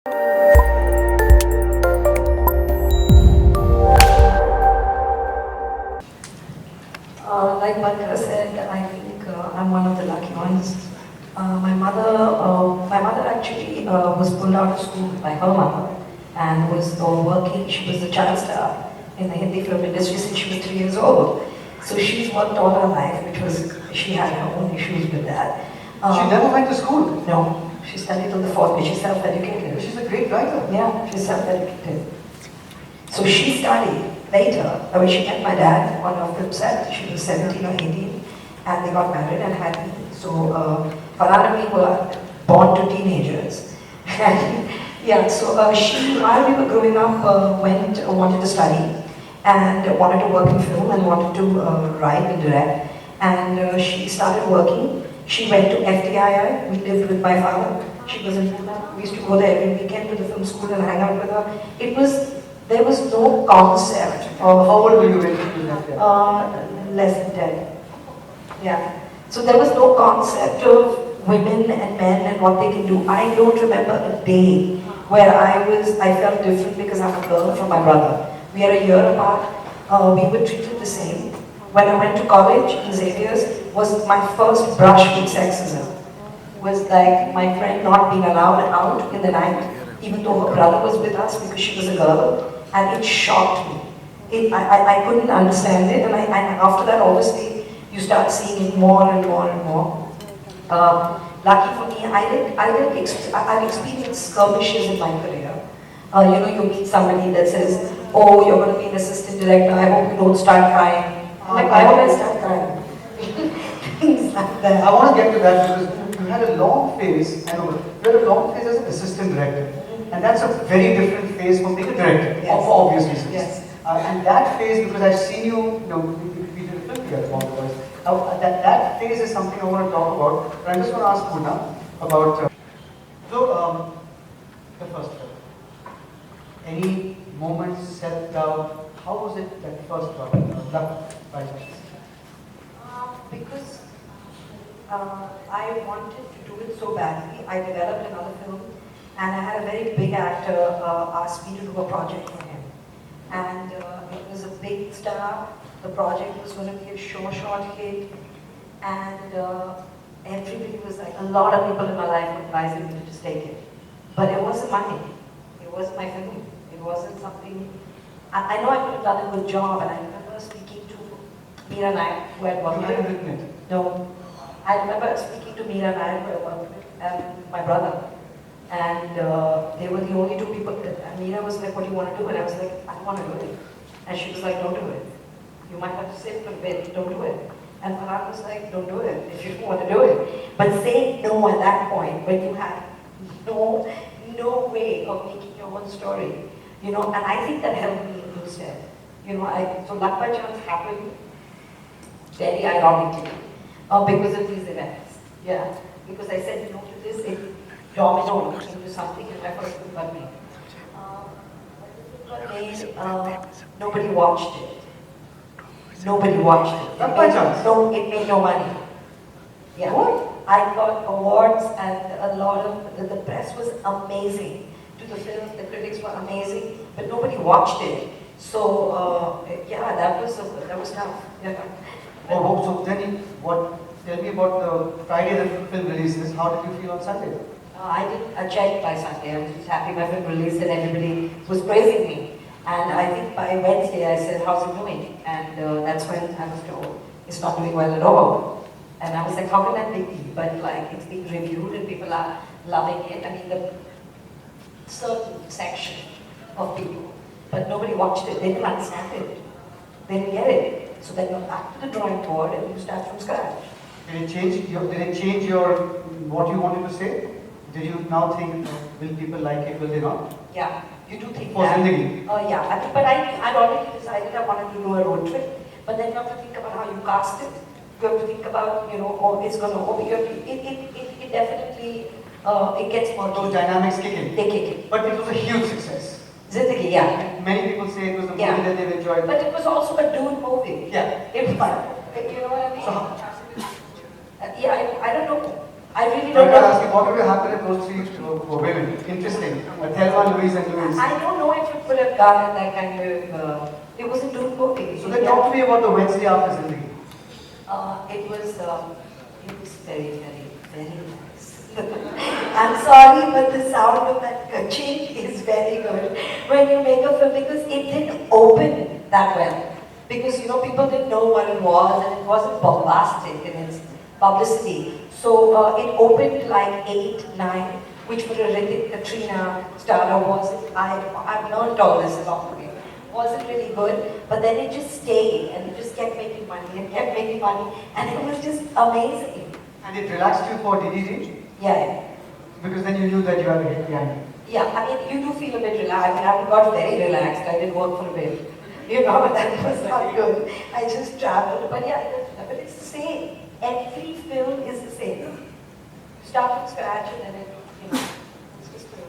Like Barkha said, I think I'm one of the lucky ones. My mother actually was pulled out of school by her mother and was working. She was a child star in the Hindi film industry since she was 3 years old. So she's worked all her life, which was she had her own issues with that. She never went to school? No, she studied till the fourth, but she's self-educated. She's a great writer. Yeah, she's self-educated. So she studied later. I mean, she met my dad on a film set. She was 17 or 18, and they got married and had me. So Farhan and me were born to teenagers. And yeah, so while we were growing up, wanted to study and wanted to work in film and wanted to write and direct. And she started working. She went to FTII. We lived with my father. She was in Pune. We used to go there every weekend to the film school and hang out with her. There was no concept of... How old were you when you left there? Less than 10. Yeah. So there was no concept of women and men and what they can do. I don't remember a day where I felt different because I'm a girl from my brother. We are a year apart. We were treated the same. When I went to college in Xavier's, was my first brush with sexism. Was like my friend not being allowed out in the night, even though her brother was with us because she was a girl. And it shocked me. I couldn't understand it, and after that, obviously, you start seeing it more and more and more. Lucky for me, I've experienced skirmishes in my career. You meet somebody that says, "Oh, you're going to be an assistant director. I hope you don't start crying." Like, I always start crying. Things like that. I want to get to that because you had a long phase. I know you had a long phase as an assistant director. And that's a very different phase from being a director, yes. for obvious reasons. Yes. And that phase, because I've seen we did a film together, that phase is something I want to talk about. But I just want to ask Puna about the first film. Any moments, self-doubt? How was it that first film? Because I wanted to do it so badly, I developed another film. And I had a very big actor ask me to do a project for him. And it was a big star. The project was going to be a short hit. And everybody was like, a lot of people in my life were advising me to just take it. But it wasn't mine. It wasn't my film. It wasn't something... I know I could have done a good job, and I remember speaking to Meera Nayak, who had worked with. You hadn't written it? No. I remember speaking to Meera Nayak, who I worked with, and my brother. And they were the only two people. Meera was like, "What do you want to do?" And I was like, "I don't want to do it." And she was like, "Don't do it. You might have to sit for a bit. Don't do it." And Farhan was like, "Don't do it if you don't want to do it." But saying no at that point, when you have no way of making your own story, and I think that helped me instead. So Luck by Chance happened very ironically because of these events. Yeah, because I said no to this. It domino into something and my first film got made. Nobody watched it. Nobody watched it. Luck by Chance? No, it made no money. Yeah. What? I got awards and a lot of, the press was amazing to the film, the critics were amazing, but nobody watched it. So, yeah, that was tough. Yeah. So then tell me about the Friday the film releases. How did you feel on Sunday? I did a check by Sunday. I was just happy my film released and everybody was praising me. And I think by Wednesday I said, "How's it doing?" And that's when I was told, "It's not doing well at all." And I was like, "How can that be?" But like, it's being reviewed and people are loving it. I mean, the certain section of people. But nobody watched it. They didn't understand it. They didn't get it. So then you're back to the drawing board and you start from scratch. Did it change your what you wanted to say? Did you now think, will people like it, will they not? Yeah, you do think for that. Zindagi? Yeah, but I'd already decided I wanted to do a road trip. But then you have to think about how you cast it. You have to think about, it's going to, it definitely, it gets more. Those dynamics kick in. They kick in. But it was a huge success. Zindagi, yeah. Many people say it was the movie that they've enjoyed. But it was also a dude movie. Yeah. It was fun. You know what I mean? So, Yeah, I don't know. I really So I don't can know. ask you, what would have happened if those three women, interesting, Thelma, Louise and Louise. I don't know if it could have done that kind of, it was a good movie. So then talk to me about the Wednesday after Zindagi. It was very, very, very nice. I'm sorry, but the sound of that ka-ching is very good when you make a film because it didn't open that well. Because, you know, people didn't know what it was and it wasn't bombastic in its publicity. So it opened like 8, 9, which for a Ritik Katrina starter wasn't, I've learned all this along the way. Wasn't really good, but then it just stayed and it just kept making money and kept making money and it was just amazing. And it relaxed you for DDD? Yeah. Because then you knew that you had a hit behind you. Yeah, I mean, you do feel a bit relaxed. I mean, I got very relaxed. I did work for a bit. You know, but that was not good. I just traveled. But yeah, but it's the same. Every film is the same. Start from scratch and then it, you know, it's just good.